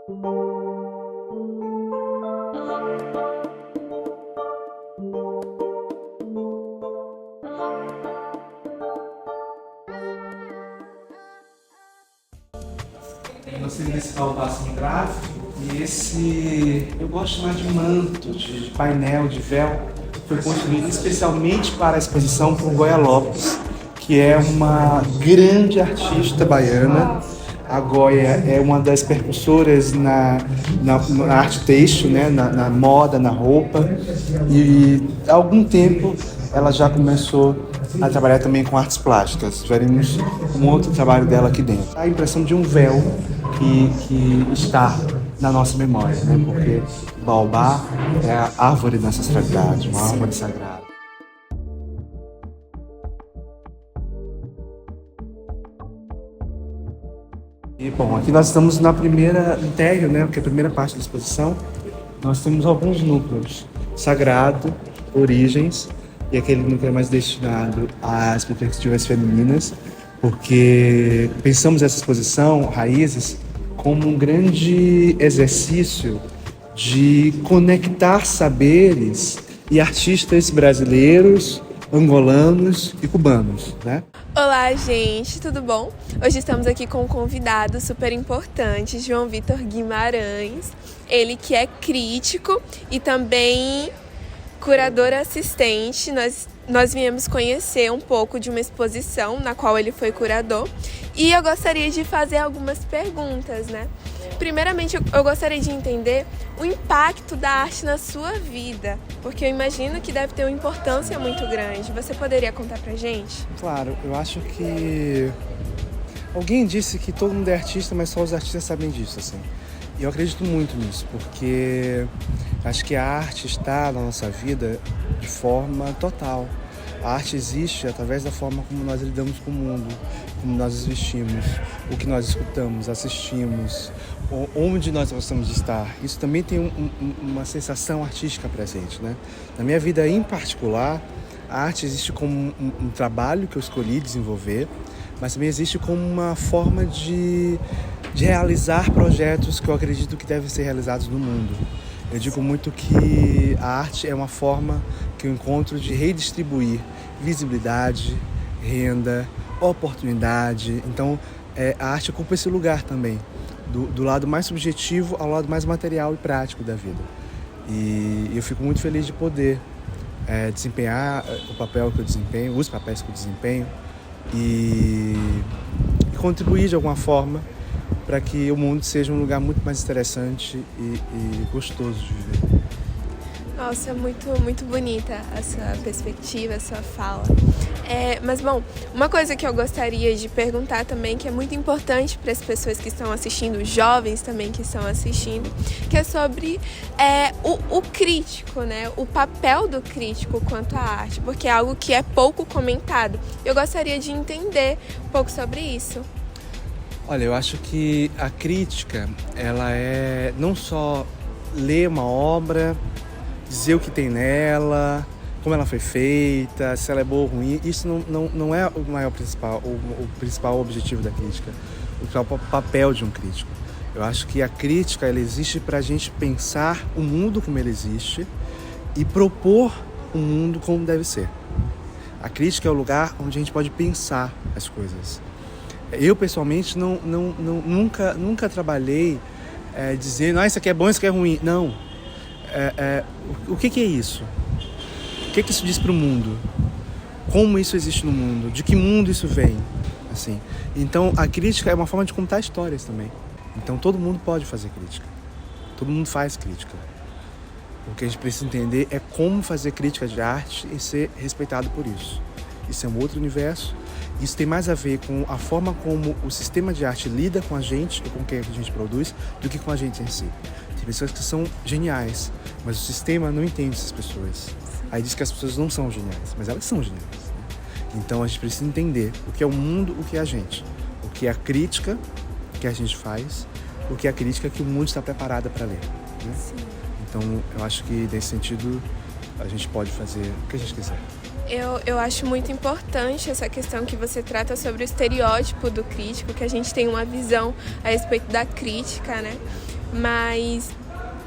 Você desse passo no gráfico e esse, eu gosto de chamar de manto, de painel, de véu, foi construído especialmente para a exposição por Goya Lopes, que é uma grande artista baiana. A Goya é uma das percursoras na arte têxtil, né? na moda, na roupa, e há algum tempo ela já começou a trabalhar também com artes plásticas. Veremos um outro trabalho dela aqui dentro. A impressão de um véu que está na nossa memória, né? Porque o baobá é a árvore da ancestralidade, uma árvore sagrada. E, bom, aqui nós estamos no térreo, né? Que é a primeira parte da exposição. Nós temos alguns núcleos: sagrado, origens, e aquele núcleo é mais destinado às perspectivas femininas, porque pensamos essa exposição, Raízes, como um grande exercício de conectar saberes e artistas brasileiros, angolanos e cubanos, né? Olá, gente, tudo bom? Hoje estamos aqui com um convidado super importante, João Vitor Guimarães. Ele que é crítico e também curador assistente. Nós viemos conhecer um pouco de uma exposição na qual ele foi curador e eu gostaria de fazer algumas perguntas, né? Primeiramente, eu gostaria de entender o impacto da arte na sua vida, porque eu imagino que deve ter uma importância muito grande. Você poderia contar pra gente? Claro, eu acho que alguém disse que todo mundo é artista, mas só os artistas sabem disso, assim. E eu acredito muito nisso, porque acho que a arte está na nossa vida de forma total. A arte existe através da forma como nós lidamos com o mundo, como nós nos vestimos, o que nós escutamos, assistimos, onde nós gostamos de estar. Isso também tem uma sensação artística presente, né? Na minha vida em particular, a arte existe como um trabalho que eu escolhi desenvolver, mas também existe como uma forma de realizar projetos que eu acredito que devem ser realizados no mundo. Eu digo muito que a arte é uma forma que eu encontro de redistribuir visibilidade, renda, oportunidade. Então, a arte ocupa esse lugar também, do lado mais subjetivo ao lado mais material e prático da vida. E eu fico muito feliz de poder desempenhar o papel que eu desempenho, os papéis que eu desempenho, e contribuir de alguma forma para que o mundo seja um lugar muito mais interessante e gostoso de viver. Nossa, muito bonita a sua perspectiva, a sua fala. Mas, bom, uma coisa que eu gostaria de perguntar também, que é muito importante para as pessoas que estão assistindo, os jovens também que estão assistindo, que é sobre o crítico, né? O papel do crítico quanto à arte, porque é algo que é pouco comentado. Eu gostaria de entender um pouco sobre isso. Olha, eu acho que a crítica, ela é não só ler uma obra, dizer o que tem nela, como ela foi feita, se ela é boa ou ruim. Isso não é o maior principal, o principal objetivo da crítica, o principal papel de um crítico. Eu acho que a crítica, ela existe para a gente pensar o mundo como ele existe e propor o mundo como deve ser. A crítica é o lugar onde a gente pode pensar as coisas. Eu, pessoalmente, nunca trabalhei dizendo isso aqui é bom, isso aqui é ruim. Não. O que é isso? O que isso diz para o mundo? Como isso existe no mundo? De que mundo isso vem? Assim. Então, a crítica é uma forma de contar histórias também. Então, todo mundo pode fazer crítica. Todo mundo faz crítica. O que a gente precisa entender é como fazer crítica de arte e ser respeitado por isso. Isso é um outro universo. Isso tem mais a ver com a forma como o sistema de arte lida com a gente e com o que a gente produz do que com a gente em si. Tem pessoas que são geniais, mas o sistema não entende essas pessoas. Aí diz que as pessoas não são geniais, mas elas são geniais, né? Então a gente precisa entender o que é o mundo, o que é a gente. O que é a crítica que a gente faz, o que é a crítica que o mundo está preparado para ler, né? Então eu acho que nesse sentido a gente pode fazer o que a gente quiser. Eu acho muito importante essa questão que você trata sobre o estereótipo do crítico, que a gente tem uma visão a respeito da crítica, né? mas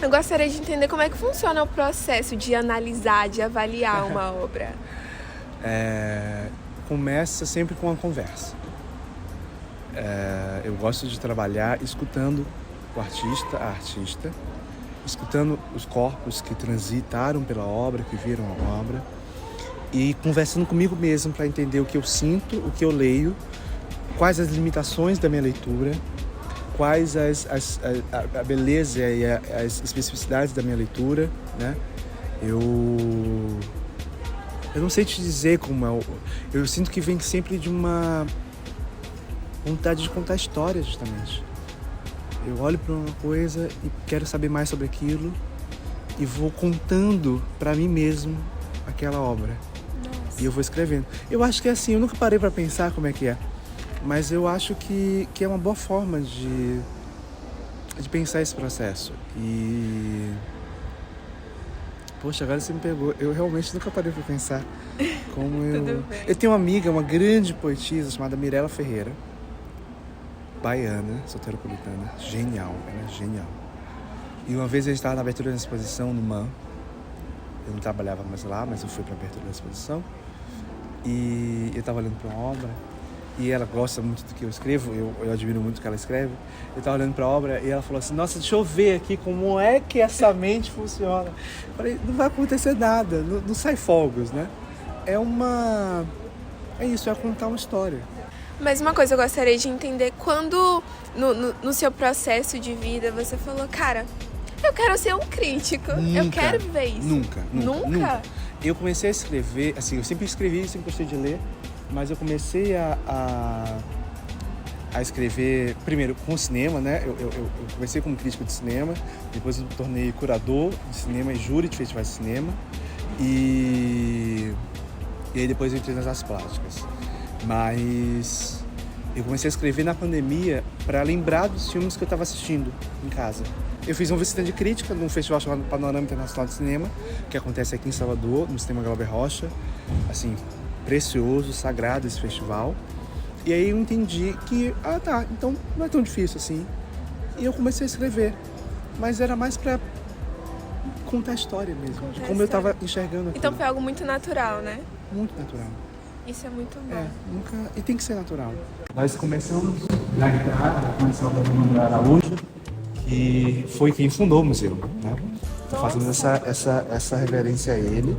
eu gostaria de entender como é que funciona o processo de analisar, de avaliar uma obra. Começa sempre com uma conversa. Eu gosto de trabalhar escutando o artista, a artista, escutando os corpos que transitaram pela obra, que viram a obra, e conversando comigo mesmo para entender o que eu sinto, o que eu leio, quais as limitações da minha leitura, quais a beleza e as especificidades da minha leitura, né? Eu não sei te dizer como é. Eu sinto que vem sempre de uma vontade de contar história, justamente. Eu olho para uma coisa e quero saber mais sobre aquilo e vou contando para mim mesmo aquela obra. Nossa. E eu vou escrevendo. Eu acho que é assim, eu nunca parei para pensar como é que é, mas eu acho que é uma boa forma de pensar esse processo. E poxa, agora você me pegou. Eu realmente nunca parei para pensar como eu tenho uma amiga, uma grande poetisa chamada Mirella Ferreira, baiana, soteropolitana, genial, ela é genial. E uma vez a gente estava na abertura da exposição no MAN, eu não trabalhava mais lá, mas eu fui para a abertura da exposição, e eu estava olhando para uma obra, e ela gosta muito do que eu escrevo, eu admiro muito o que ela escreve. Eu estava olhando para a obra e ela falou assim: nossa, deixa eu ver aqui como é que essa mente funciona. Eu falei, não vai acontecer nada, não sai fogos, né? É isso, é contar uma história. Mas uma coisa eu gostaria de entender, quando no seu processo de vida você falou, cara, eu quero ser um crítico, eu quero ver isso. Nunca. Eu comecei a escrever, assim, eu sempre escrevi, sempre gostei de ler, mas eu comecei a escrever, primeiro, com cinema, né? Eu comecei como crítico de cinema, depois eu me tornei curador de cinema e júri de festivais de cinema, e aí depois eu entrei nas artes plásticas. Mas eu comecei a escrever na pandemia para lembrar dos filmes que eu estava assistindo em casa. Eu fiz uma visita de crítica num festival chamado Panorama Internacional de Cinema, que acontece aqui em Salvador, no Cinema Glauber Rocha. Assim, precioso, sagrado esse festival. E aí eu entendi que, então não é tão difícil assim. E eu comecei a escrever. Mas era mais para contar a história mesmo, de como eu estava enxergando aquilo. Então foi algo muito natural, né? Muito natural. Isso é muito bom. E tem que ser natural. Nós começamos na guitarra com o Salvador Araújo, que foi quem fundou o museu, né? Então fazendo essa reverência a ele.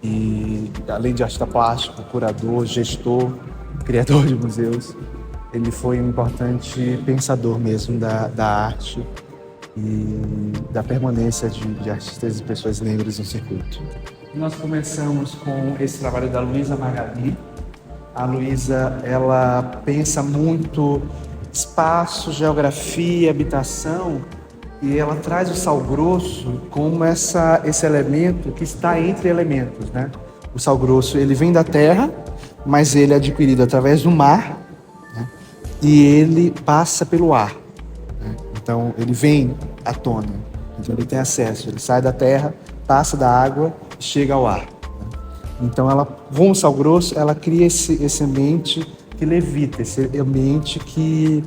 E além de artista plástico, curador, gestor, criador de museus, ele foi um importante pensador mesmo da arte e da permanência de artistas e pessoas negras no circuito. Nós começamos com esse trabalho da Luísa Magali. A Luísa, ela pensa muito espaço, geografia, habitação, e ela traz o sal grosso como esse elemento que está entre elementos, né? O sal grosso, ele vem da terra, mas ele é adquirido através do mar, né? E ele passa pelo ar, né? Então, ele vem à tona. Então, ele tem acesso, ele sai da terra, passa da água e chega ao ar, né? Então, ela, com o sal grosso, ela cria esse ambiente que levita, esse ambiente que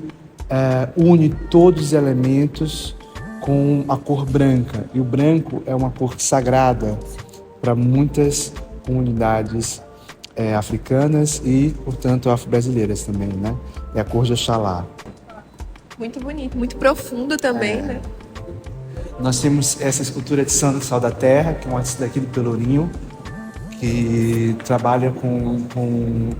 une todos os elementos com a cor branca. E o branco é uma cor sagrada para muitas comunidades africanas e, portanto, afro-brasileiras também, né? É a cor de Oxalá. Muito bonito, muito profundo também, né? Nós temos essa escultura de Sandro Sal da Terra, que é um artista daqui do Pelourinho, que trabalha com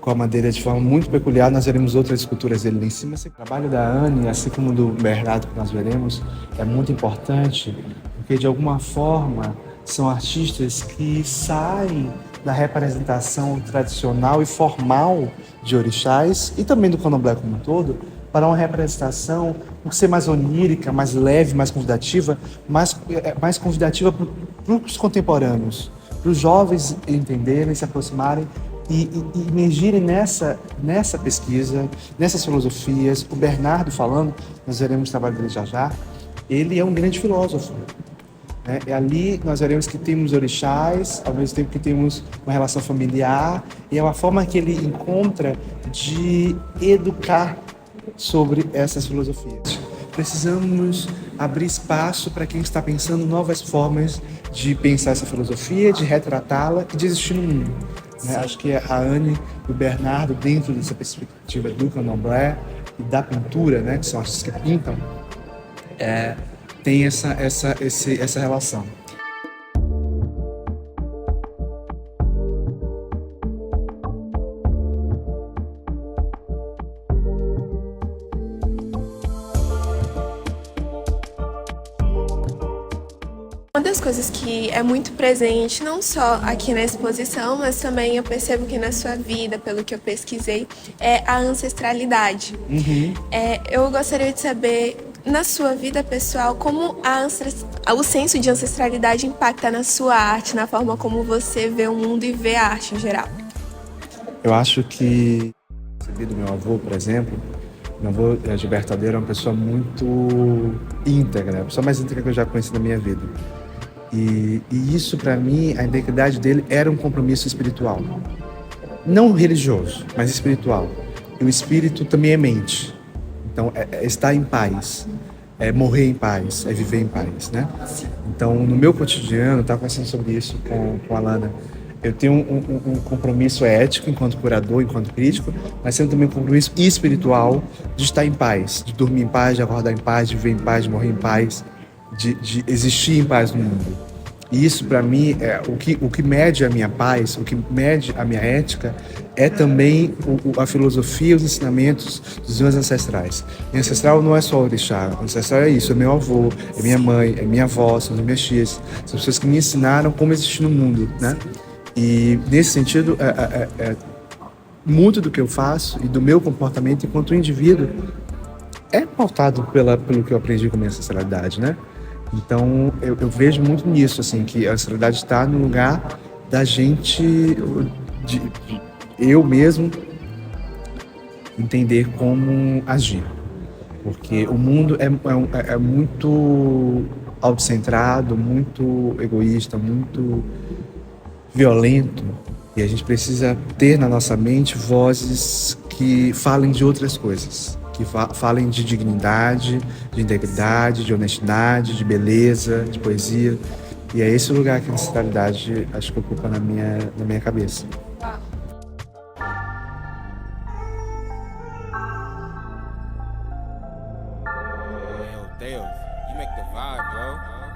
a madeira de forma muito peculiar. Nós veremos outras esculturas dele lá em cima. O trabalho da Anne, assim como do Bernardo, que nós veremos, é muito importante, porque de alguma forma são artistas que saem da representação tradicional e formal de orixás e também do candomblé como um todo, para uma representação, por ser mais onírica, mais leve, mais convidativa para os contemporâneos, para os jovens entenderem, se aproximarem e emergirem nessa pesquisa, nessas filosofias. O Bernardo falando, nós veremos o trabalho dele já, ele é um grande filósofo, né? E ali nós veremos que temos orixás, ao mesmo tempo que temos uma relação familiar, e é uma forma que ele encontra de educar sobre essas filosofias. precisamos abrir espaço para quem está pensando novas formas de pensar essa filosofia, de retratá-la e de existir no mundo. Né? Acho que a Anne e o Bernardo, dentro dessa perspectiva do candomblé e da pintura, né, que são artistas que pintam, tem essa relação. Uma das coisas que é muito presente, não só aqui na exposição, mas também eu percebo que na sua vida, pelo que eu pesquisei, é a ancestralidade. Eu gostaria de saber, na sua vida pessoal, como o senso de ancestralidade impacta na sua arte, na forma como você vê o mundo e vê a arte em geral. Eu acho que, recebi do meu avô, por exemplo, meu avô Gilberto Adeiro é uma pessoa muito íntegra, a pessoa mais íntegra que eu já conheci na minha vida. E isso, para mim, a integridade dele era um compromisso espiritual. Não religioso, mas espiritual. E o espírito também é mente. Então, é estar em paz, é morrer em paz, é viver em paz, né? Então, no meu cotidiano, eu estava conversando sobre isso com a Lana, eu tenho um compromisso ético enquanto curador, enquanto crítico, mas tendo também um compromisso espiritual de estar em paz, de dormir em paz, de acordar em paz, de viver em paz, de morrer em paz, de existir em paz no mundo. E isso, para mim, é o que mede a minha paz, o que mede a minha ética, é também a filosofia, os ensinamentos dos meus ancestrais. Minha ancestral não é só o orixá, o ancestral é isso, é meu avô, é minha mãe, é minha avó, são as minhas tias, são pessoas que me ensinaram como existir no mundo, né? E, nesse sentido, muito do que eu faço e do meu comportamento enquanto indivíduo é pautado pelo que eu aprendi com a minha ancestralidade, né? Então, eu vejo muito nisso, assim, que a ancestralidade está no lugar da gente, eu mesmo, entender como agir. Porque o mundo é muito autocentrado, muito egoísta, muito violento, e a gente precisa ter na nossa mente vozes que falem de outras coisas, que falem de dignidade, de integridade, de honestidade, de beleza, de poesia. E é esse o lugar que a ancestralidade acho que ocupa na minha cabeça. Deus, you make the vibe, bro.